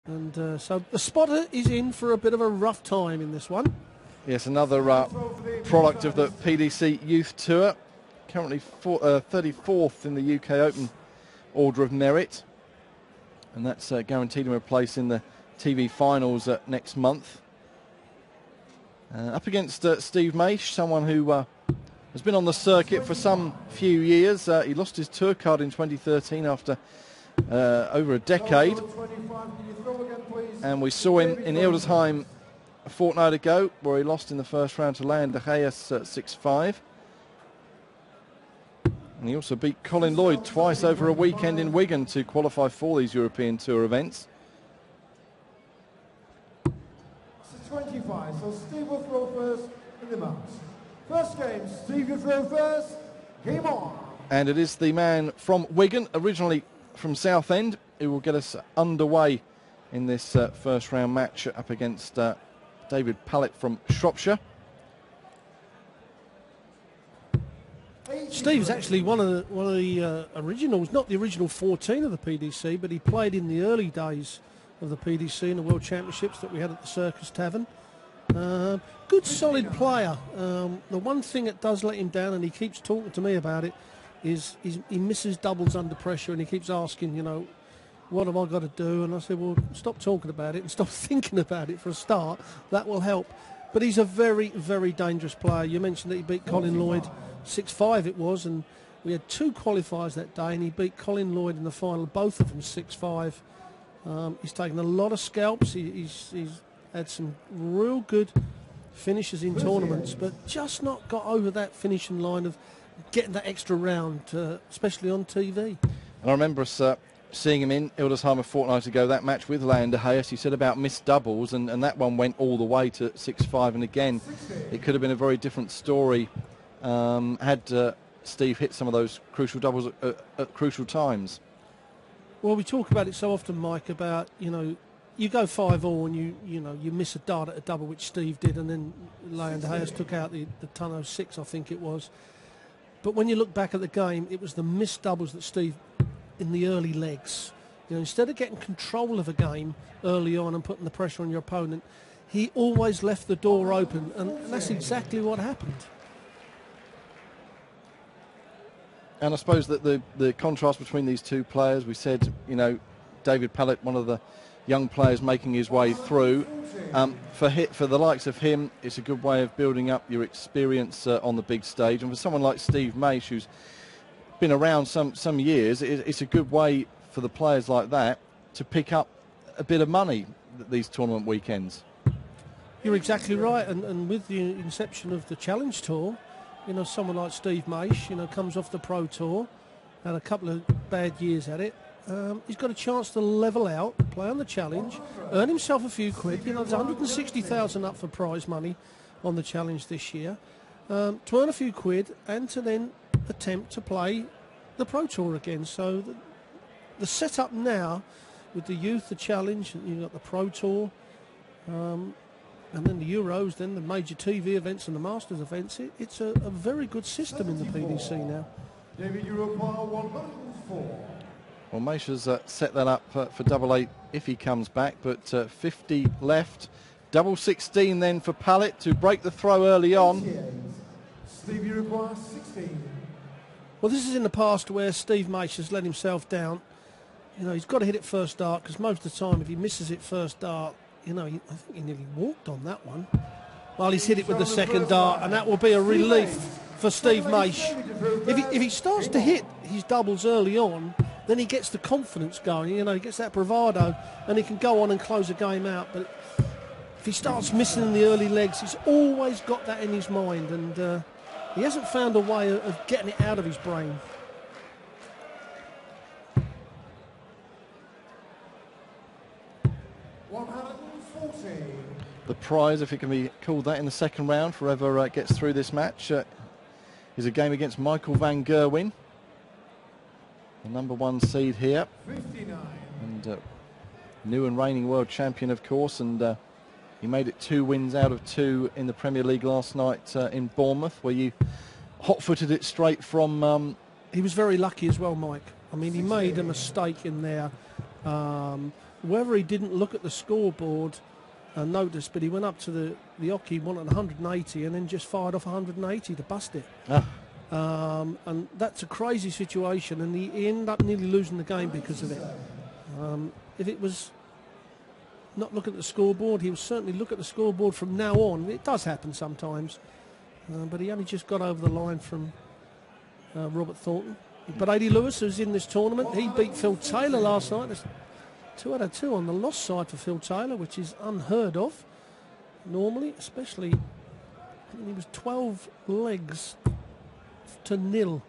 And so the spotter is in for a bit of a rough time in this one. Yes, another product of the PDC Youth Tour. Currently 34th in the UK Open Order of Merit. And that's guaranteed him a place in the TV finals next month. Up against Steve Maish, someone who has been on the circuit for some few years. He lost his tour card in 2013 after over a decade. And we saw him in Ildesheim a fortnight ago, where he lost in the first round to Leon de Geus 6-5. And he also beat Colin Lloyd twice over a weekend in Wigan to qualify for these European Tour events. 25, so Steve will throw first in the match. First game, Steve will throw first, game on. And it is the man from Wigan, originally from Southend, who will get us underway in this first round match up against David Pallett from Shropshire. Steve's actually one of the originals, not the original 14 of the PDC, but he played in the early days of the PDC in the World Championships that we had at the Circus Tavern. Good solid player. The one thing that does let him down, and he keeps talking to me about it, is he misses doubles under pressure, and he keeps asking, you know, what have I got to do? And I said, well, stop talking about it and stop thinking about it for a start. That will help. But he's a very, very dangerous player. You mentioned that he beat Colin Lloyd 6-5 it was, and we had 2 qualifiers that day, and he beat Colin Lloyd in the final, both of them 6-5. He's taken a lot of scalps. He's had some real good finishes in tournaments, but just not got over that finishing line of getting that extra round, especially on TV. And I remember us seeing him in Ildesheim a fortnight ago, that match with Leon de Geus. He said about missed doubles, and that one went all the way to 6-5. And again, it could have been a very different story had Steve hit some of those crucial doubles at crucial times. Well, we talk about it so often, Mike, about, you know, you go 5-all and you miss a dart at a double, which Steve did, and then Leon de Geus took out the ton 06, I think it was. But when you look back at the game, it was the missed doubles that Steve, in the early legs, you know, instead of getting control of a game early on and putting the pressure on your opponent, he always left the door open, and that's exactly what happened. And I suppose that the contrast between these two players, we said, you know, David Pallett, one of the young players making his way through. For the likes of him, it's a good way of building up your experience on the big stage. And for someone like Steve Maish, who's been around some years, it's a good way for the players like that to pick up a bit of money these tournament weekends. You're exactly right. And with the inception of the Challenge Tour, you know, someone like Steve Maish, you know, comes off the Pro Tour, had a couple of bad years at it. He's got a chance to level out, play on the Challenge, earn himself a few quid. You know, there's 160,000 up for prize money on the Challenge this year. To earn a few quid and to then attempt to play the Pro Tour again. So the setup now with the youth, the Challenge, you've got the Pro Tour, and then the Euros, then the major TV events and the Masters events. It's a very good system in the PDC now. David, Europa 104. Well, Maish has set that up for double 8 if he comes back, but 50 left. Double 16 then for Pallett to break the throw early on. Steve, you require 16. Well, this is in the past where Steve Maish has let himself down. You know, he's got to hit it first dart, because most of the time if he misses it first dart, you know, I think he nearly walked on that one. Well, he's hit it with the second dart, and that will be a relief for Steve Maish. If he starts to hit his doubles early on, then he gets the confidence going, you know, he gets that bravado, and he can go on and close a game out. But if he starts missing in the early legs, he's always got that in his mind, and he hasn't found a way of getting it out of his brain. The prize, if it can be called that, in the second round for whoever gets through this match is a game against Michael van Gerwen, the #1 seed here, 59. and new and reigning world champion, of course, and he made it 2 wins out of 2 in the Premier League last night in Bournemouth, where you hot-footed it straight from... He was very lucky as well, Mike. I mean, he made a mistake in there whether he didn't look at the scoreboard and notice, but he went up to the hockey, wanted 180, and then just fired off 180 to bust it. And that's a crazy situation, and he ended up nearly losing the game because of it. If it was not looking at the scoreboard, he will certainly look at the scoreboard from now on. It does happen sometimes, but he only just got over the line from Robert Thornton. But Brady Lewis, who's in this tournament, he beat Phil Taylor last night. There's 2 out of 2 on the loss side for Phil Taylor, which is unheard of normally, especially he was 12 legs to nil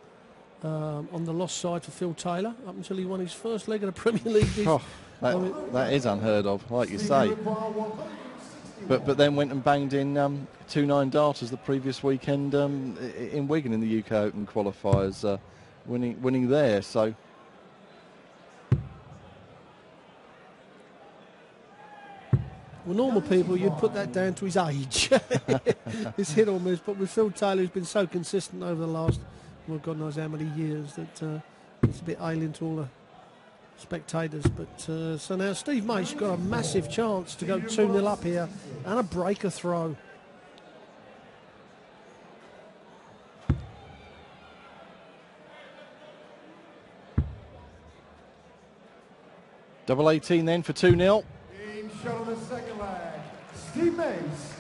on the loss side for Phil Taylor up until he won his first leg of the Premier League. That is unheard of, like you say. But then went and banged in 2-9 darters the previous weekend in Wigan in the UK Open qualifiers, winning there. So. Well, normal people, you'd put that down to his age. It's hit or miss. But with Phil Taylor, who's been so consistent over the last, well, God knows how many years, that it's a bit alien to all the spectators. But so now Steve Maish got a massive chance to go 2-0 up here and a breaker throw. Double 18 then for 2-0. Shot on the second leg, Steve Maish.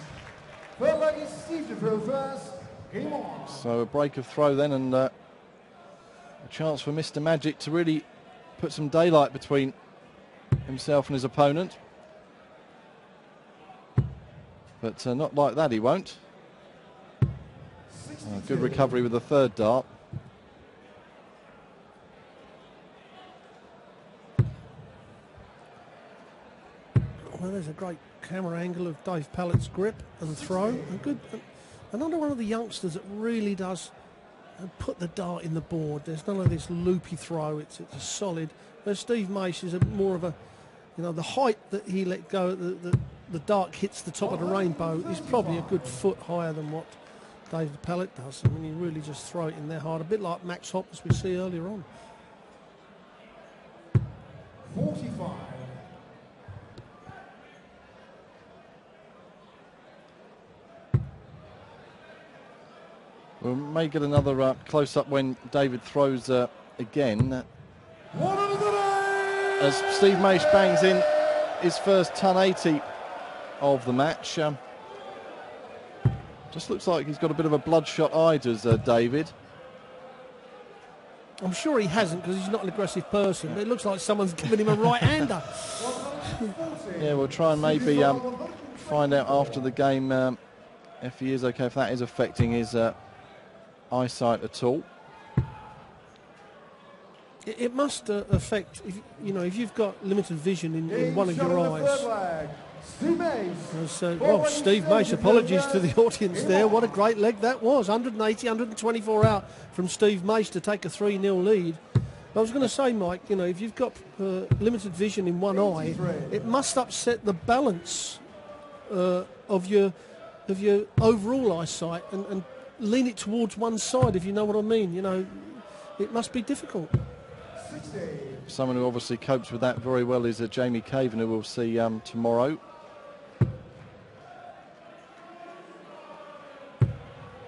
Third leg is Steve to throw first. Game on. So a break of throw then, and a chance for Mr. Magic to really put some daylight between himself and his opponent. But not like that, he won't. Good recovery with the third dart. Well, there's a great camera angle of Dave Pallett's grip and throw. Another one of the youngsters that really does put the dart in the board. There's none of this loopy throw. It's a solid. Whereas Steve Maish is more of a, the height that he let go, the dart hits the top of the rainbow is probably a good foot higher than what David Pallett does. I mean, you really just throw it in there hard, a bit like Max Hopp as we see earlier on. 45. We may get another close-up when David throws again. As Steve Maish bangs in his first ton 80 of the match. Just looks like he's got a bit of a bloodshot eye, does David. I'm sure he hasn't, because he's not an aggressive person, but it looks like someone's given him a right-hander. Yeah, we'll try and maybe find out after the game if he is okay, if that is affecting his eyesight at all. It must affect, if you've got limited vision in one of your eyes. Steve Maish, apologies to the audience there. What a great leg that was. 180, 124 out from Steve Maish to take a 3-0 lead. I was going to say, Mike, if you've got limited vision in one eye, it must upset the balance of your overall eyesight and lean it towards one side, if you know what I mean. It must be difficult. Someone who obviously copes with that very well is Jamie Caven, who we'll see tomorrow.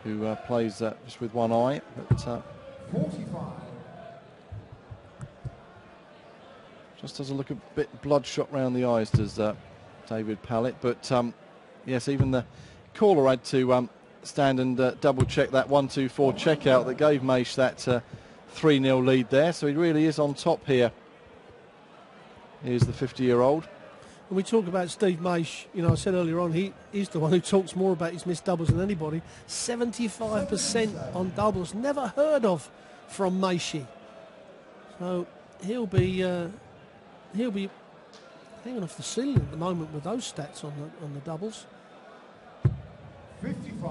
Who plays just with one eye. But, 45. Just does look a bit bloodshot round the eyes, does David Pallett. But yes, even the caller had to stand and double check that 1-2-4 checkout that gave Maish that 3-0 lead there. So he really is on top here. Here's the 50-year-old. When we talk about Steve Maish, I said earlier on, he's the one who talks more about his missed doubles than anybody. 75% on doubles, never heard of from Maishi. So he'll be hanging off the ceiling at the moment with those stats on the doubles. 55.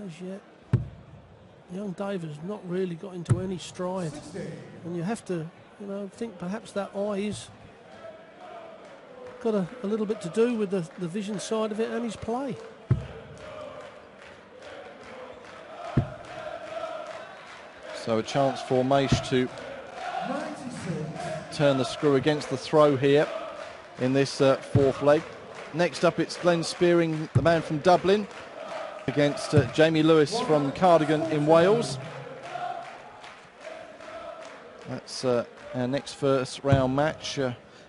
As yet, young Dave has not really got into any stride, and you have to, think perhaps that eye is got a little bit to do with the vision side of it and his play. So a chance for Maish to 96. turn the screw against the throw here in this fourth leg. Next up, it's Glenn Spearing, the man from Dublin, against Jamie Lewis from Cardigan in Wales. That's our next first round match.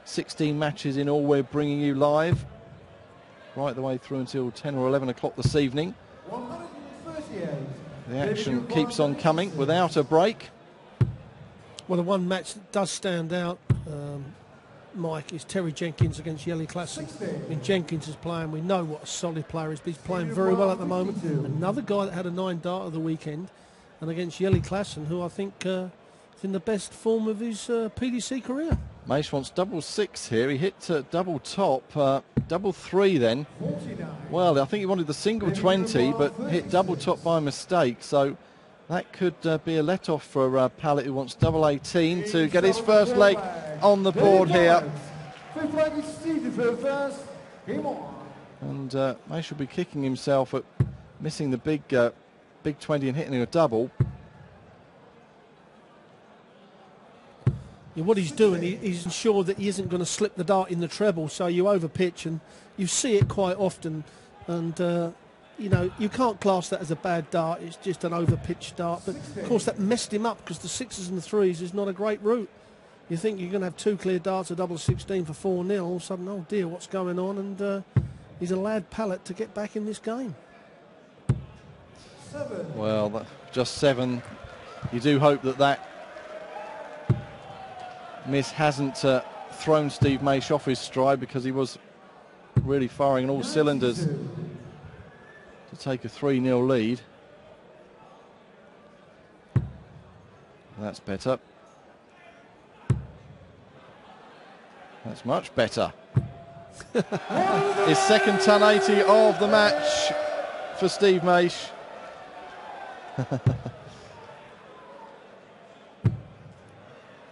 16 matches in all we're bringing you live right the way through until 10 or 11 o'clock this evening. 138. The action keeps on coming without a break. Well, the one match that does stand out, Mike, is Terry Jenkins against Yelly Classic. I mean, Jenkins is playing, we know what a solid player is, but he's playing very well at the moment. Another guy that had a 9-dart of the weekend, and against Yelly Classen, who I think is in the best form of his PDC career. Maish wants double 6 here. He hit double top, double 3 then. 49. Well, I think he wanted the single 20, but hit double top by mistake. So that could be a let-off for Pallett, who wants double 18 to get his first leg on the board here. Fifth leg is Steve for first. Game on. And Maish will be kicking himself at missing the big 20 and hitting a double. Yeah, what he's doing, he's ensured that he isn't going to slip the dart in the treble, so you overpitch, and you see it quite often. And you know, you can't class that as a bad dart, it's just an overpitched dart. But of course that messed him up, because the 6s and the 3s is not a great route. You think you're going to have 2 clear darts, a double 16 for 4-0, all of a sudden, oh dear, what's going on? And he's allowed Pallett to get back in this game. 7. Well, just 7. You do hope that miss hasn't thrown Steve Maish off his stride, because he was really firing on all cylinders to take a 3-0 lead. That's better. That's much better. His second 1080 of the match for Steve Maish.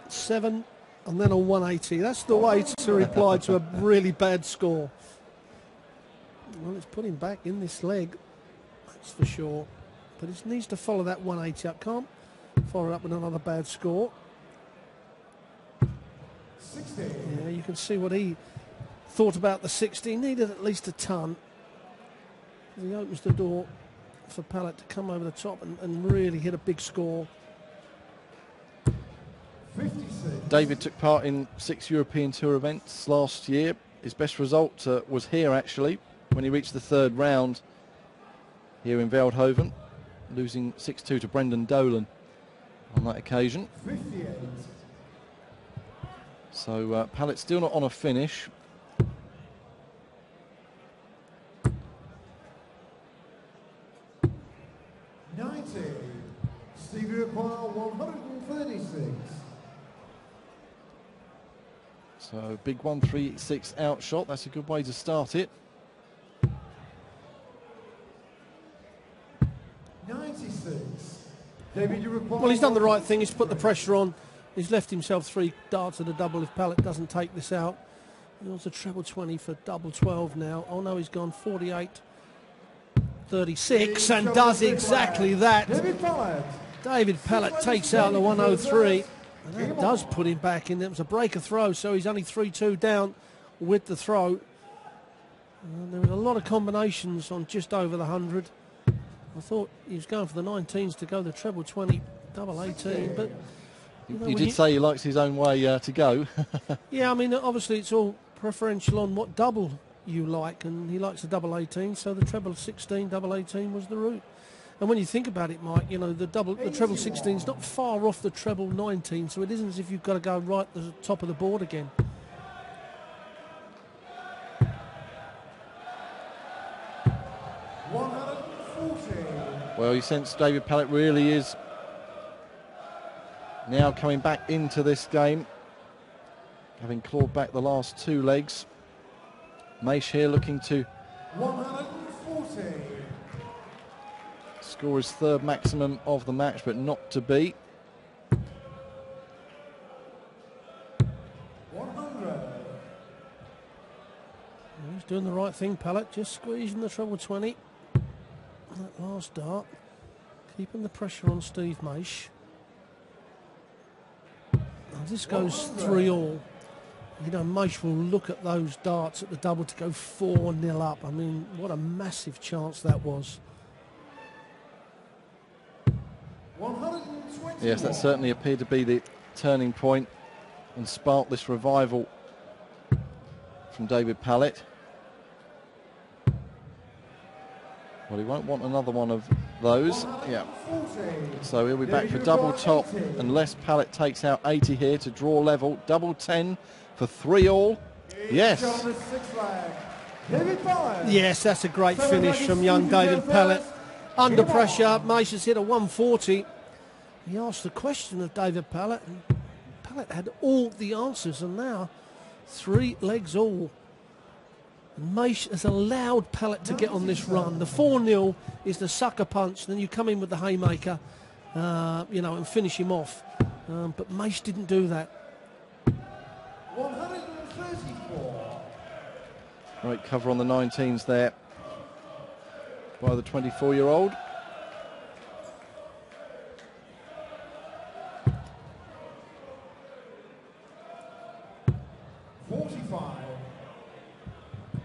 Seven and then a 180. That's the way to reply to a really bad score. Well, it's put him back in this leg, that's for sure. But it needs to follow that 180 up. Can't follow it up with another bad score. 16. Yeah, you can see what he thought about the 60. He needed at least a ton. He opens the door for Pallett to come over the top and really hit a big score. 56. David took part in 6 European Tour events last year. His best result was here, actually, when he reached the 3rd round here in Veldhoven, losing 6-2 to Brendan Dolan on that occasion. 58. So Pallett's still not on a finish. Stevie require 136. So big 136 out shot. That's a good way to start it. 96. David, you require. Well, he's done the right thing. He's put the pressure on. He's left himself 3 darts at a double if Pallett doesn't take this out. He wants a treble 20 for double 12 now. Oh no, he's gone 48, 36 and does exactly that. David Pallett takes out the 103. And that does put him back in. It was a breaker throw, so he's only 3-2 down with the throw. And there was a lot of combinations on just over the 100. I thought he was going for the 19s to go the treble 20, double 18, but you know, you did say he likes his own way to go. Yeah, I mean, obviously it's all preferential on what double you like, and he likes the double 18, so the treble 16, double 18 was the route. And when you think about it, Mike, you know, the treble 16 is not far off the treble 19, so it isn't as if you've got to go right to the top of the board again. Well, you sense David Pallett really is now coming back into this game, having clawed back the last 2 legs. Maish here looking to 140. score his 3rd maximum of the match, but not to beat. 100. He's doing the right thing, Pallett, just squeezing the treble 20. That last dart, keeping the pressure on Steve Maish. If this goes 3-all, you know, Maish will look at those darts at the double to go 4-0 up. I mean, what a massive chance that was. 120. Yes, that certainly appeared to be the turning point and sparked this revival from David Pallett. Well, he won't want another one of those. Yeah. So he'll be back for double top unless Pallett takes out 80 here to draw level. Double 10 for 3-all. Yes. Yes, that's a great finish from young David Pallett. Under pressure, Maish has hit a 140. He asked the question of David Pallett, and Pallett had all the answers, and now 3 legs all. And Maish has allowed Pallett to get on this run. The 4-0 is the sucker punch, then you come in with the haymaker, you know, and finish him off. But Maish didn't do that. 134. Great cover on the 19s there by the 24-year-old.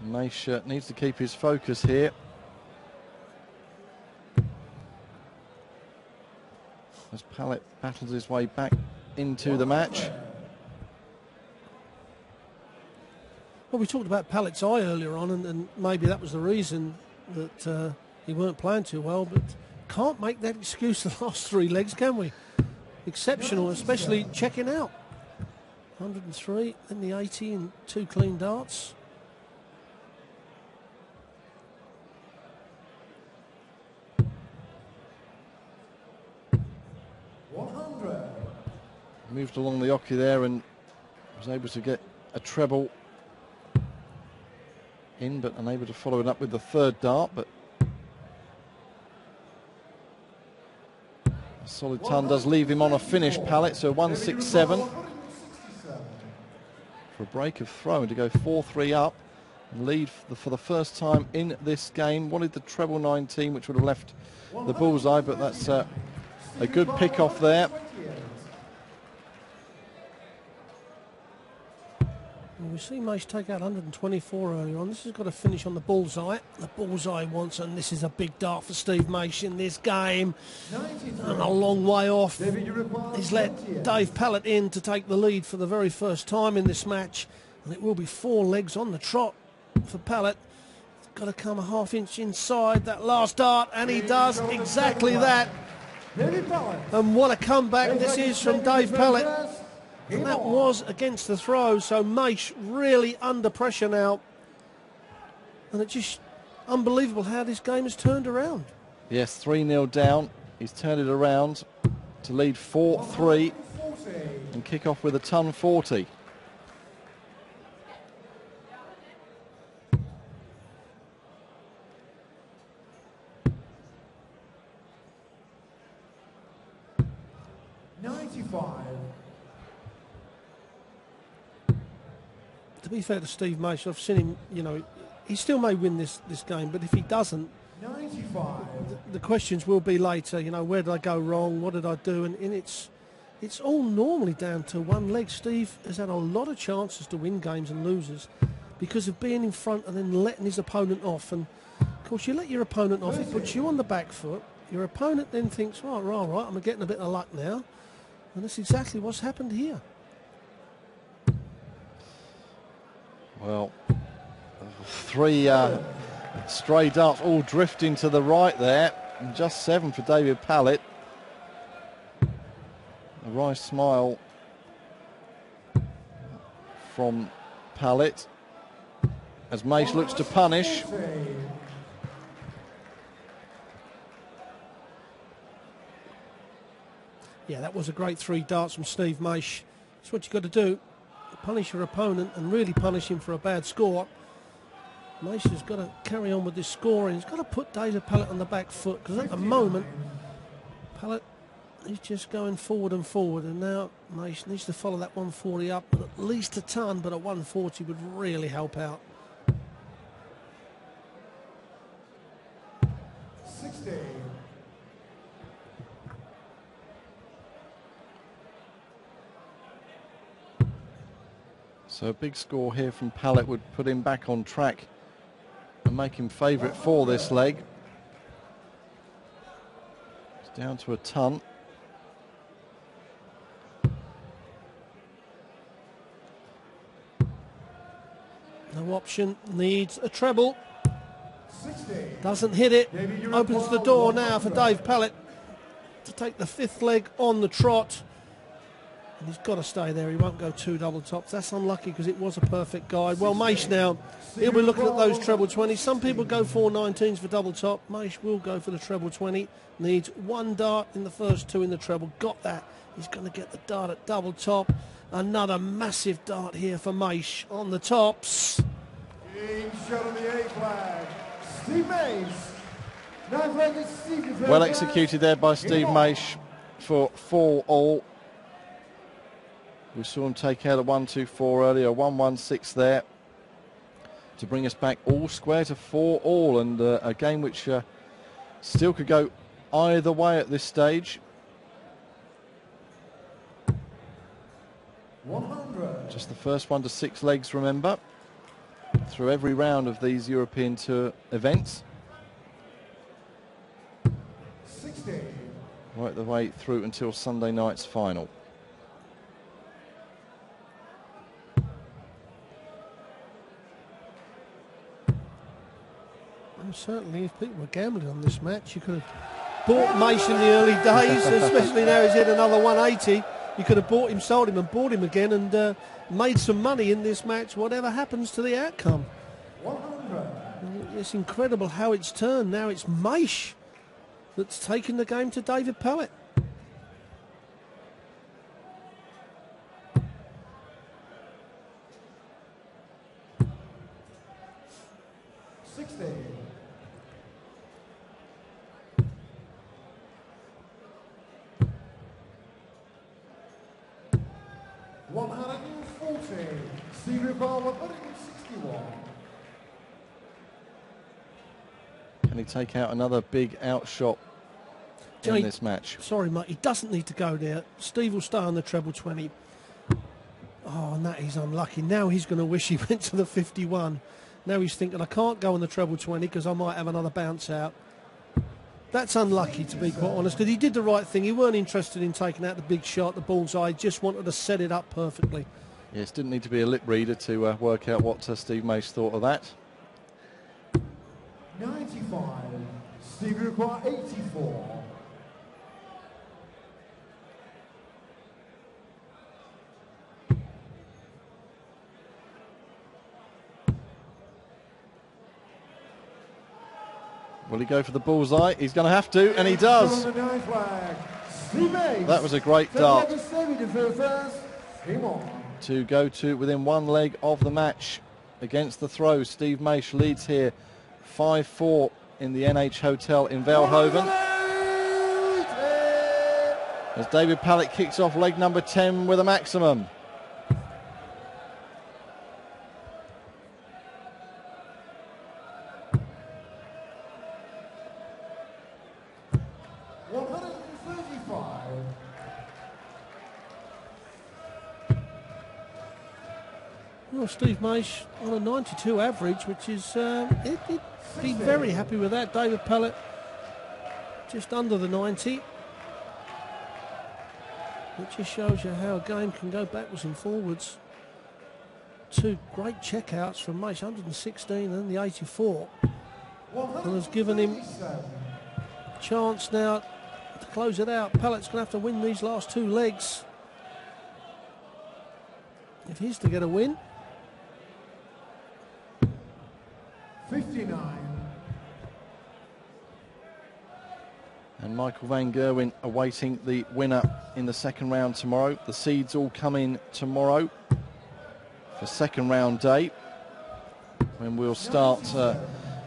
Maish needs to keep his focus here. As Pallett battles his way back into the match. Well, we talked about Pallett's eye earlier on, and maybe that was the reason that he weren't playing too well, but can't make that excuse the last 3 legs, can we? Exceptional, especially checking out. 103, then the 80 and 2 clean darts. Moved along the oche there and was able to get a treble in, but unable to follow it up with the 3rd dart. But a solid ton does leave him on a finish, Pallett, so 167 for a break of throw to go 4-3 up and lead for the first time in this game. Wanted the treble 19, which would have left the bullseye, but that's a good pick off there. We see Maish take out 124 earlier on. This has got to finish on the bullseye. The bullseye wants, and this is a big dart for Steve Maish in this game. And a long way off. He's let Dave Pallett in to take the lead for the very first time in this match. And it will be 4 legs on the trot for Pallett. Got to come a ½ inch inside that last dart, and he does exactly that. And what a comeback this is from Dave Pallett. And that was against the throw, so Maish really under pressure now. And it's just unbelievable how this game has turned around. Yes, 3-0 down. He's turned it around to lead 4-3 and kick off with a ton 40. To be fair to Steve Maish, I've seen him, you know, he still may win this game, but if he doesn't, the questions will be later, you know, where did I go wrong, what did I do, and it's all normally down to 1 leg. Steve has had a lot of chances to win games and loses because of being in front and then letting his opponent off. And of course, you let your opponent off, it puts you on the back foot. Your opponent then thinks, oh, right, I'm getting a bit of luck now. And that's exactly what's happened here. Well, 3 stray darts all drifting to the right there, and just 7 for David Pallett. A wry smile from Pallett as Maish looks to punish. Yeah, that was a great 3 darts from Steve Maish. That's what you've got to do. Punish your opponent and really punish him for a bad score. Maish has got to carry on with this scoring. He's got to put David Pallett on the back foot, because at the moment, Pallett is just going forward and forward, and now Maish needs to follow that 140 up, at least a ton, but a 140 would really help out. 60. So a big score here from Pallett would put him back on track and make him favourite for this leg. It's down to a ton. No option, needs a treble. Doesn't hit it. Opens the door now for Dave Pallett to take the 5th leg on the trot. And he's got to stay there. He won't go 2 double tops. That's unlucky because it was a perfect guide. Well, Maish now, he'll be looking at those treble 20s. Some people go 419s for double top. Maish will go for the treble 20. Needs 1 dart in the first 2 in the treble. Got that. He's going to get the dart at double top. Another massive dart here for Maish on the tops. Being shot on the A flag. Steve Maish. 9th leg is Steve. Well executed there by Steve Maish for 4 all. We saw him take out a 1-2-4 earlier, 1-1-6 there to bring us back all square to 4 all, and a game which still could go either way at this stage. 100. Just the first 1 to 6 legs, remember, through every round of these European Tour events. 60. Right the way through until Sunday night's final. And certainly, if people were gambling on this match, you could have bought Maish in the early days, especially now he's hit another 180. You could have bought him, sold him and bought him again and made some money in this match, whatever happens to the outcome. 100. It's incredible how it's turned. Now it's Maish that's taken the game to David Pallett. 60. 140. Steve Ball 161. Can he take out another big outshot in this match? Sorry, mate, he doesn't need to go there. Steve will stay on the treble 20. Oh, and that is unlucky. Now he's going to wish he went to the 51. Now he's thinking, I can't go on the treble 20 because I might have another bounce out. That's unlucky, to be quite honest, because he did the right thing. He weren't interested in taking out the big shot, the bullseye. He just wanted to set it up perfectly. Yes, didn't need to be a lip reader to work out what Steve Maish thought of that. 95. Steve require 84. Will he go for the bullseye? He's going to have to, and he does. That was a great dart to go to within 1 leg of the match against the throw. Steve Maish leads here 5-4 in the NH Hotel in Veldhoven. As David Pallett kicks off leg number 10 with a maximum. Well, Steve Maish on a 92 average, which is, he'd be very happy with that. David Pallett just under the 90. It just shows you how a game can go backwards and forwards. 2 great checkouts from Maish, 116 and the 84. And has given him a chance now to close it out. Pallett's going to have to win these last 2 legs if he's to get a win. 59. And Michael van Gerwen awaiting the winner in the second round tomorrow. The seeds all come in tomorrow for second round day, when we'll start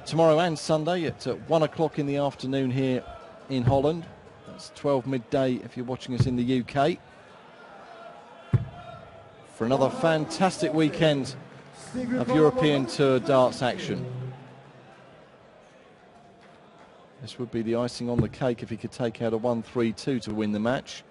tomorrow and Sunday at 1 o'clock in the afternoon here in Holland. That's 12 midday if you're watching us in the UK. For another fantastic weekend of European Tour darts action. This would be the icing on the cake if he could take out a 1-3-2 to win the match.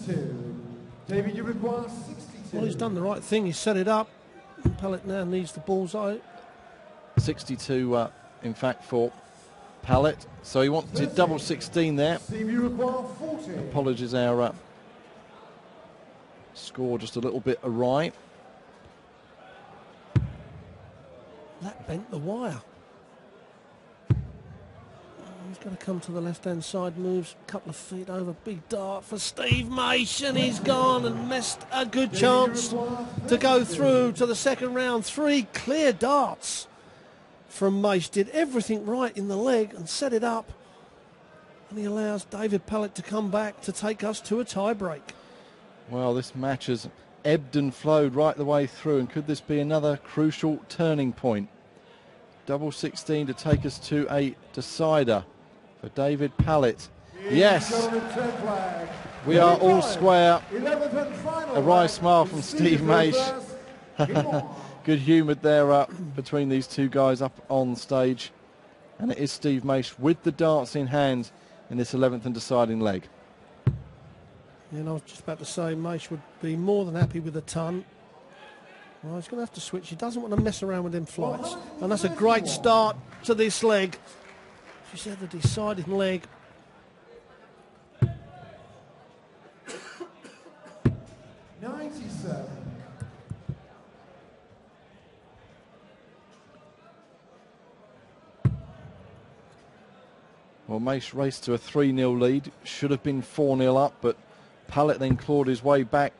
62. David, you require 62. Well, he's done the right thing. He's set it up. Pallett now needs the bullseye. 62, in fact, for Pallett. So he wanted double 16 there. Steve, you require 40. Apologies, our score just a little bit awry. That bent the wire. He's going to come to the left-hand side, moves a couple of feet over. Big dart for Steve Maish, and he's gone and missed a good chance to go through to the second round. 3 clear darts from Maish. Did everything right in the leg and set it up. And he allows David Pallett to come back to take us to a tie-break. Well, this match has ebbed and flowed right the way through, and could this be another crucial turning point? Double 16 to take us to a decider for David Pallett. Yes, we are all square. A wry smile from Steve Maish. Good humoured there between these two guys up on stage. And it is Steve Maish with the darts in hand in this 11th and deciding leg. Yeah, and I was just about to say Maish would be more than happy with a ton. Well, he's going to have to switch. He doesn't want to mess around with them flights. And that's a great start to this leg. She said the deciding leg. Well, Maish raced to a 3-0 lead. Should have been 4-0 up, but Pallett then clawed his way back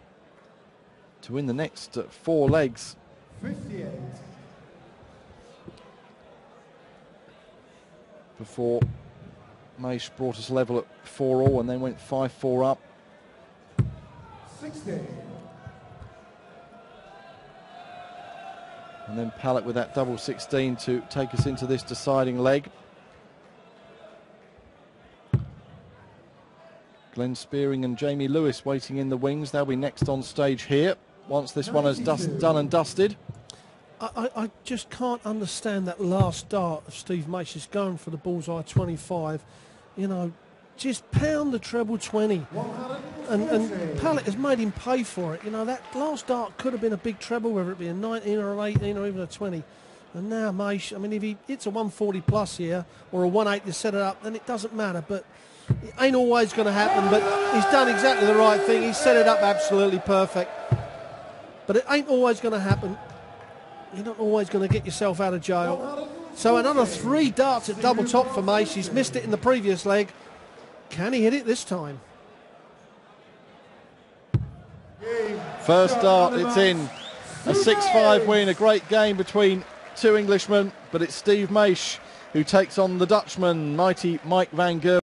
to win the next 4 legs. 58. Before Maish brought us level at 4-all and then went 5-4 up. 60. And then Pallett with that double 16 to take us into this deciding leg. Glenn Spearing and Jamie Lewis waiting in the wings. They'll be next on stage here once this one is done and dusted. I just can't understand that last dart of Steve Maish is going for the bullseye 25. You know, just pound the treble 20. And Pallett has made him pay for it. You know, that last dart could have been a big treble, whether it be a 19 or an 18 or even a 20. And now Maish, I mean, if he hits a 140 plus here or a 180 to set it up, then it doesn't matter. But it ain't always going to happen. But he's done exactly the right thing. He's set it up absolutely perfect. But it ain't always going to happen. You're not always going to get yourself out of jail. So another 3 darts at double top for Maish. He's missed it in the previous leg. Can he hit it this time? First dart, it's in. A 6-5 win, a great game between 2 Englishmen, but it's Steve Maish who takes on the Dutchman, mighty Mike van Gerwen.